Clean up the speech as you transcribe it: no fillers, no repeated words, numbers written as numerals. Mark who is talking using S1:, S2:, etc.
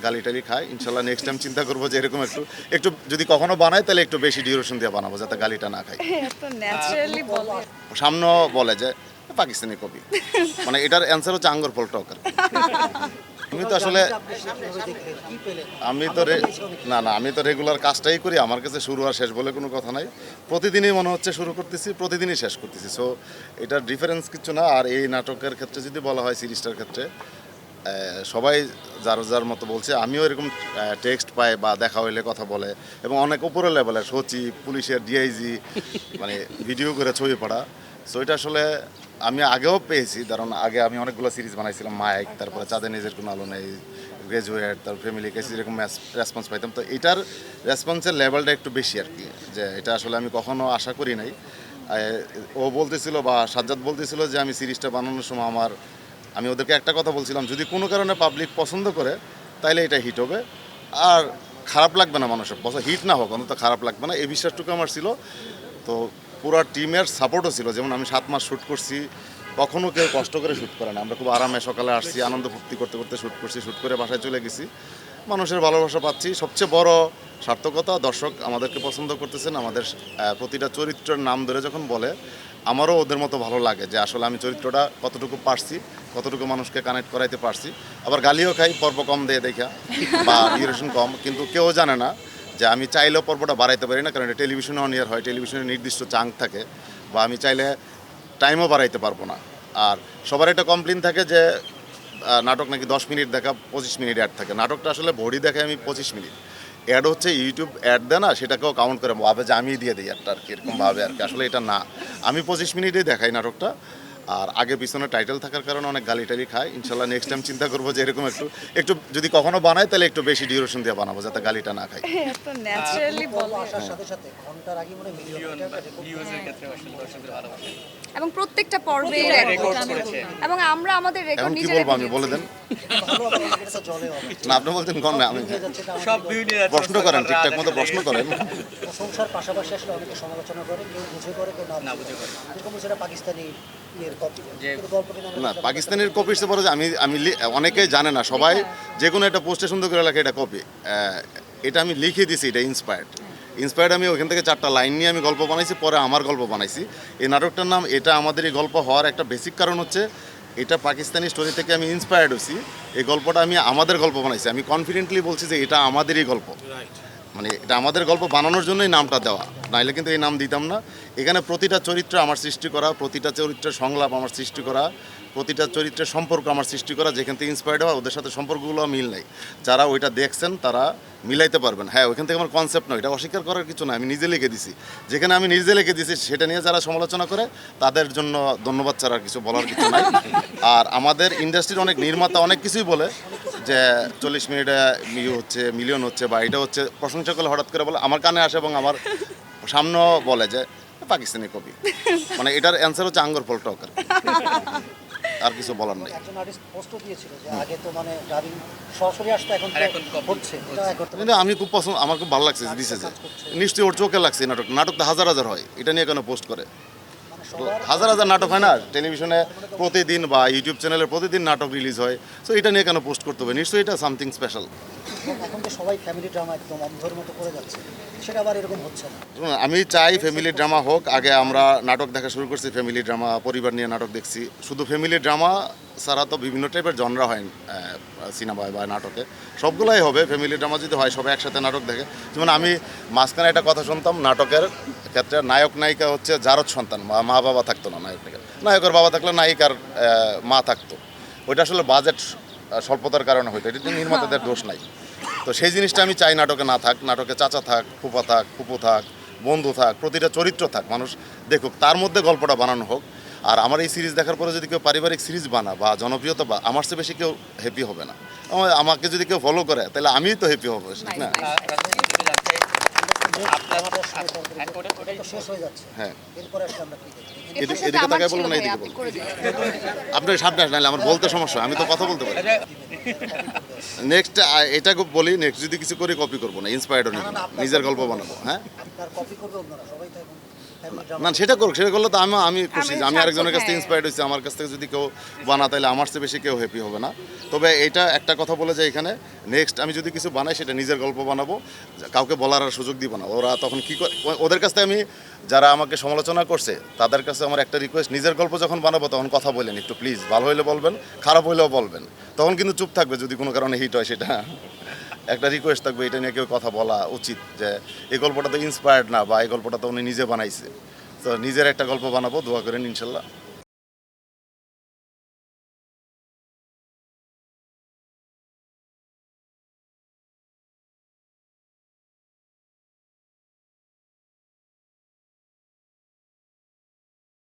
S1: গালি টালি খায়। ইনশাল্লাহ নেক্সট টাইম চিন্তা করবো যে এরকম একটু একটু যদি কখনো বানায় তাহলে একটু বেশি ডিউরেশন দিয়ে বানাবো যাতে গালিটা না খায়।
S2: এত ন্যাচারালি বলে।
S1: সামনে বলে যে পাকিস্তানি কবি, মানে এটার অ্যান্সার হচ্ছে আঙ্গুর ফল টক আর কি। আমি তো আসলে আমি তো রেগুলার কাজটাই করি। আমার কাছে শুরু আর শেষ বলে কোনো কথা নাই। প্রতিদিনই মনে হচ্ছে শুরু করতেছি, প্রতিদিনই শেষ করতেছি। সো এটার ডিফারেন্স কিছু না। আর এই নাটকের ক্ষেত্রে যদি বলা হয়, সিরিজটার ক্ষেত্রে সবাই যার যার মতো বলছে, আমিও এরকম টেক্সট পাই বা দেখা হইলে কথা বলে, এবং অনেক উপরের লেভেলের সচিব, পুলিশের ডিআইজি মানে ভিডিও করে ছবি পড়া। সো এটা আসলে আমি আগেও পেয়েছি, কারণ আগে আমি অনেকগুলো সিরিজ বানাইছিলাম, মাইক, তারপরে চাঁদের নিজের কোনো আলো নেই, গ্রাজুয়েট, তার ফ্যামিলি কেস, এরকম রেসপন্স পাইতাম। তো এটার রেসপন্সের লেভেলটা একটু বেশি আর কি, যে এটা আসলে আমি কখনো আশা করি নাই। ও বলতেছিল বা সাজ্জাদ বলতেছিল যে আমি সিরিজটা বানানোর সময় আমি ওদেরকে একটা কথা বলছিলাম, যদি কোনো কারণে পাবলিক পছন্দ করে তাইলে এটা হিট হবে, আর খারাপ লাগবে না মানুষের, হিট না হোক অন্তত খারাপ লাগবে না, এই বিশ্বাসটুকু আমার ছিল। তো পুরো টিমের সাপোর্টও ছিল। যেমন আমি 7 মাস শ্যুট করছি, কখনো কেউ কষ্ট করে শ্যুট করে না। আমরা খুব আরামে সকালে আসছি, আনন্দ ফুর্তি করতে করতে শ্যুট করছি, শ্যুট করে বাসায় চলে গেছি। মানুষের ভালোবাসা পাচ্ছি। সবচেয়ে বড় সার্থকতা, দর্শক আমাদেরকে পছন্দ করতেছেন। আমাদের প্রতিটা চরিত্রের নাম ধরে যখন বলে, আমারও ওদের মতো ভালো লাগে যে আসলে আমি চরিত্রটা কতটুকু পারছি, কতটুকু মানুষকে কানেক্ট করাইতে পারছি। আবার গালিও খাই পর্ব কম দিয়ে দেখা বা ডিউরেশন কম, কিন্তু কেউ জানে না যে আমি চাইলেও পর্বটা বাড়াইতে পারি না, কারণ এটা টেলিভিশনে অন ইয়ার হয়, টেলিভিশনের নির্দিষ্ট চাঙ্ক থাকে, বা আমি চাইলে টাইমও বাড়াইতে পারবো না। আর সবার একটা কমপ্লেন থাকে যে নাটক নাকি 10 মিনিট দেখা, 25 মিনিট অ্যাড থাকে। নাটকটা আসলে বডি দেখায় আমি 25 মিনিট, অ্যাড হচ্ছে ইউটিউব অ্যাড দেয় না, সেটাকেও কাউন্ট করে ভাবে যে আমি দিয়ে দিই একটা আর কি, এরকম ভাবে আর কি। আসলে এটা না, আমি 25 মিনিটেই দেখাই নাটকটা। আর আগে পিছনে টাইটেল থাকার কারণে অনেক গালি টালি খায়। ইনশাল্লাহ নেক্সট টাইম চিন্তা করবো যে এরকম একটু একটু যদি কখনো বানায় তাহলে একটু বেশি ডিউরেশন দিয়ে বানাবো যাতে গালিটা না খায়।
S2: এত ন্যাচারালি বলে।
S3: আসার সাথে সাথে ঘন্টার আগে মনে মিলিয়ন
S4: ভিউজের ক্ষেত্রে আসলে দর্শকদের ভালোবাসা
S2: এবং প্রত্যেকটা পর্বে
S4: রেকর্ড করেছে।
S2: এবং আমরা আমাদের রেকর্ড
S1: এখন কি
S2: নিজেরাই
S1: বলবো আমি, বলে দেন
S3: ভালো হবে না, এটা তো জলে হবে
S1: না। আপনি বলছেন কম না, আমি
S3: হয়ে যাচ্ছে, কারণ
S4: সব ভিউ নিয়ে যাচ্ছে
S1: প্রশ্ন করেন, ঠিকঠাক মতো প্রশ্ন করেন।
S3: প্রশংসার পাশাপাশি আসলে অনেকে সমালোচনা করে, কেউ বুঝে করে, কেউ
S4: না
S3: না
S4: বুঝে
S3: বুঝে
S4: করে।
S3: করে। এরকম সেটা পাকিস্তানি ইয়ের কপি,
S4: যে-
S3: কিন্তু গল্পটি
S1: না, পাকিস্তানের কপি হিসেবে বলে যে আমি অনেকেই জানে না, সবাই যে কোনো একটা পোস্টে সুন্দর করে লেখে এটা কপি। এটা আমি লিখে দিছি, এটা ইন্সপায়ার্ড আমি ওখান থেকে 4টা লাইন নিয়ে আমি গল্প বানাইছি, পরে আমার গল্প বানাইছি। এই নাটকটার নাম এটা আমাদেরই গল্প হওয়ার একটা বেসিক কারণ হচ্ছে এটা পাকিস্তানি স্টোরি থেকে আমি ইন্সপায়ার্ড হয়েছি। এই গল্পটা আমি আমাদের গল্প বানাইছি, আমি কনফিডেন্টলি বলছি যে এটা আমাদেরই গল্প, মানে এটা আমাদের গল্প বানানোর জন্যই নামটা দেওয়া, নাইলে কিন্তু এই নাম দিতাম না। এখানে প্রতিটা চরিত্র আমার সৃষ্টি করা, প্রতিটা চরিত্রের সংলাপ আমার সৃষ্টি করা, প্রতিটা চরিত্রের সম্পর্ক আমার সৃষ্টি করা, যেখান থেকে ইন্সপায়ার্ড হওয়া, ওদের সাথে সম্পর্কগুলো মিল নেই। যারা ওইটা দেখছেন তারা মিলাইতে পারবেন। হ্যাঁ, ওইখান থেকে আমার কনসেপ্ট নয়, এটা অস্বীকার করার কিছু না, আমি নিজে লিখে দিছি। যেখানে আমি নিজে লিখে দিছি সেটা নিয়ে যারা সমালোচনা করে তাদের জন্য ধন্যবাদ ছাড়া আর কিছু বলার কিছু নাই। আর আমাদের ইন্ডাস্ট্রির অনেক নির্মাতা অনেক কিছুই বলে যে 40 মিনিটে হচ্ছে, মিলিয়ন হচ্ছে, বা এটা হচ্ছে, প্রশংসা করলে হঠাৎ করে বলে আমার কানে আসে, এবং আমার সামনেও বলে যে পাকিস্তানি কবি, মানে এটার অ্যান্সার হচ্ছে আঙ্গুর ফল টক আর কি। আর কিছু বলার নেই।
S3: একজন আর্টিস্ট পোস্টও দিয়েছিল যে আগে তো মানে ডাবিং সরাসরি আসতো, এখন
S4: আর এখন copy
S3: হচ্ছে, এটা এখন
S1: কিন্তু আমি খুব পছন্দ, আমার খুব ভালো লাগছে দিছে যে, নিশ্চয়ই ওর চোখে লাগছে। নাটক তো হাজার হাজার হয়, এটা নিয়ে কেন পোস্ট করে?
S3: মানে
S1: তো
S3: সবার
S1: হাজার হাজার নাটক হয় না টেলিভিশনে প্রতিদিন, বা ইউটিউব চ্যানেলে প্রতিদিন নাটক রিলিজ হয়। সো এটা নিয়ে কেন পোস্ট করতে হবে? নিশ্চয়ই এটা সামথিং স্পেশাল।
S3: এখন যে সবাই ফ্যামিলি ড্রামা একদম অন্ধের মতো করে যাচ্ছে, সেটা আবার এরকম হচ্ছে না।
S1: আমি চাই ফ্যামিলি ড্রামা হোক। আগে আমরা নাটক দেখা শুরু করছি, ফ্যামিলি ড্রামা, পরিবার নিয়ে নাটক দেখছি। শুধু ফ্যামিলি ড্রামা ছাড়া তো বিভিন্ন টাইপের জনরা হয় সিনেমায় বা নাটকে, সবগুলাই হবে। ফ্যামিলি ড্রামা যদি হয় সবাই একসাথে নাটক দেখে। যেমন আমি মাঝখানে একটা কথা শুনতাম, নাটকের ক্ষেত্রে নায়ক নায়িকা হচ্ছে জারদ সন্তান, মা বাবা থাকতো না নায়কের বাবা থাকলে নায়িকার মা থাকতো। ওইটা আসলে বাজেট স্বল্পতার কারণে হইতো, এটা নির্মাতাদের দোষ নাই। তো সেই জিনিসটা আমি চাই নাটকে না থাক। নাটকে চাচা থাক, ফুপা থাক, ফুপু থাক, বন্ধু থাক, প্রতিটা চরিত্র থাক, মানুষ দেখুক, তার মধ্যে গল্পটা বানানো হোক। আর আমার এই সিরিজ দেখার পরে যদি কেউ পারিবারিক সিরিজ বানা বা জনপ্রিয়তা, বা আমার চেয়ে বেশি কেউ হ্যাপি হবে না। আমাকে যদি কেউ ফলো করে তাহলে আমিই তো হ্যাপি হবো, ঠিক না?
S3: আমাদের সময় তরকারি তো শেষ হয়ে যাচ্ছে,
S1: হ্যাঁ,
S3: এরপরে আসলে আমরা কি দেখি?
S1: এদিকে তাকায় বলবো না, এদিকে বলবো। আপনার সামনে আসলে আমার বলতে সমস্যা, আমি তো কথা বলতে পারি। নেক্সট এটা বলি, নেক্সট যদি কিছু করি কপি করবো না, ইন্সপায়ার্ড নিব, নিজের গল্প বানাবো। হ্যাঁ,
S3: তার কপি করবে অন্যরা, সবাই তো এখন ফ্যামিলি ড্রামা
S1: না সেটা করুক, সেটা করলে তো আমি খুশি যে আমি
S2: সার্থক,
S1: আরেকজনের কাছ থেকে
S2: হ্যাঁ।
S1: ইন্সপায়ার্ড হয়েছি। আমার কাছ থেকে যদি কেউ বানা তাহলে আমার চেয়ে বেশি কেউ হ্যাপি হবে না। তবে এটা একটা কথা বলে যে এখানে নেক্সট আমি যদি কিছু বানাই সেটা নিজের গল্প বানাবো, কাউকে বলার আর সুযোগ দিব না। ওরা তখন কি ওদের কাছ থেকে আমি যারা আমাকে সমালোচনা করছে তাদের কাছে আমার একটা রিকোয়েস্ট, নিজের গল্প যখন বানাবো তখন কথা বলেন একটু প্লিজ, ভালো হইলে বলবেন, খারাপ হইলেও বলবেন, তখন কিন্তু চুপ থাকবে যদি কোনো কারণে হিট হয়। সেটা একটা রিকোয়েস্ট থাকবে, এটা নিয়ে কেউ কথা বলা উচিত যে এই গল্পটা তো ইন্সপায়ার্ড না, বা এই গল্পটা তো উনি নিজে বানাইছে। তো নিজের একটা গল্প বানাবো, দোয়া করেন ইনশাল্লাহ